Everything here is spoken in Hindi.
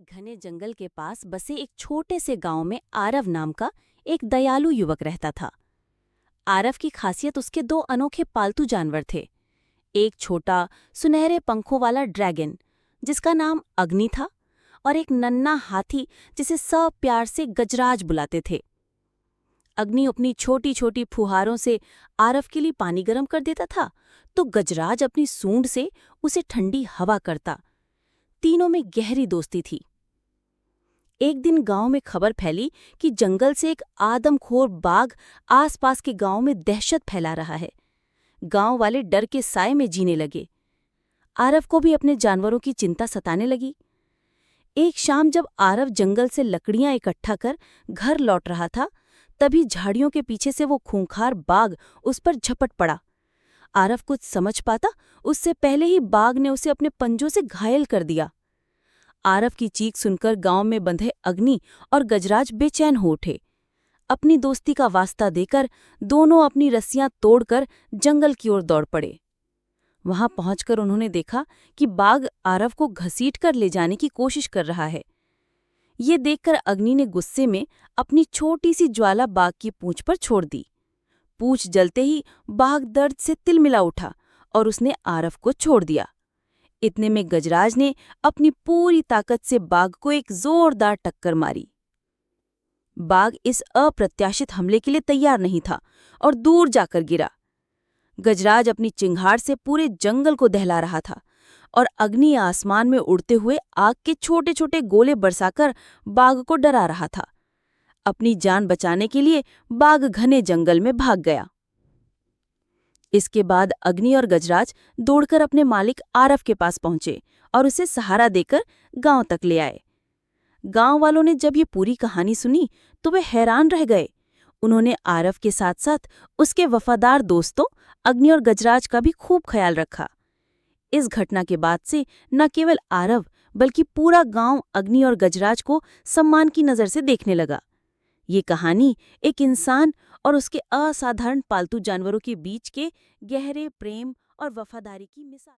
घने जंगल के पास बसे एक छोटे से गांव में आरव नाम का एक दयालु युवक रहता था। आरव की खासियत उसके दो अनोखे पालतू जानवर थे। एक छोटा सुनहरे पंखों वाला ड्रैगन जिसका नाम अग्नि था, और एक नन्हा हाथी जिसे सब प्यार से गजराज बुलाते थे। अग्नि अपनी छोटी छोटी फुहारों से आरव के लिए पानी गर्म कर देता था, तो गजराज अपनी सूंड से उसे ठंडी हवा करता। तीनों में गहरी दोस्ती थी। एक दिन गांव में खबर फैली कि जंगल से एक आदमखोर बाघ आसपास के गांव में दहशत फैला रहा है। गांव वाले डर के साए में जीने लगे। आरव को भी अपने जानवरों की चिंता सताने लगी। एक शाम जब आरव जंगल से लकड़ियां इकट्ठा कर घर लौट रहा था, तभी झाड़ियों के पीछे से वो खूंखार बाघ उस पर झपट पड़ा। आरव कुछ समझ पाता उससे पहले ही बाघ ने उसे अपने पंजों से घायल कर दिया। आरव की चीख सुनकर गांव में बंधे अग्नि और गजराज बेचैन हो उठे। अपनी दोस्ती का वास्ता देकर दोनों अपनी रस्सियां तोड़कर जंगल की ओर दौड़ पड़े। वहां पहुंचकर उन्होंने देखा कि बाघ आरव को घसीट कर ले जाने की कोशिश कर रहा है। ये देखकर अग्नि ने गुस्से में अपनी छोटी सी ज्वाला बाघ की पूंछ पर छोड़ दी। पूंछ जलते ही बाघ दर्द से तिलमिला उठा और उसने आरव को छोड़ दिया। इतने में गजराज ने अपनी पूरी ताकत से बाघ को एक जोरदार टक्कर मारी। बाघ इस अप्रत्याशित हमले के लिए तैयार नहीं था और दूर जाकर गिरा। गजराज अपनी चिंगार से पूरे जंगल को दहला रहा था और अग्नि आसमान में उड़ते हुए आग के छोटे छोटे गोले बरसाकर बाघ को डरा रहा था। अपनी जान बचाने के लिए बाघ घने जंगल में भाग गया। इसके बाद अग्नि और गजराज दौड़कर अपने मालिक आरव के पास पहुंचे और उसे सहारा देकर गांव तक ले आए। गांव वालों ने जब ये पूरी कहानी सुनी तो वे हैरान रह गए। उन्होंने आरव के साथ साथ उसके वफादार दोस्तों अग्नि और गजराज का भी खूब ख्याल रखा। इस घटना के बाद से न केवल आरव बल्कि पूरा गांव अग्नि और गजराज को सम्मान की नज़र से देखने लगा। ये कहानी एक इंसान और उसके असाधारण पालतू जानवरों के बीच के गहरे प्रेम और वफादारी की मिसाल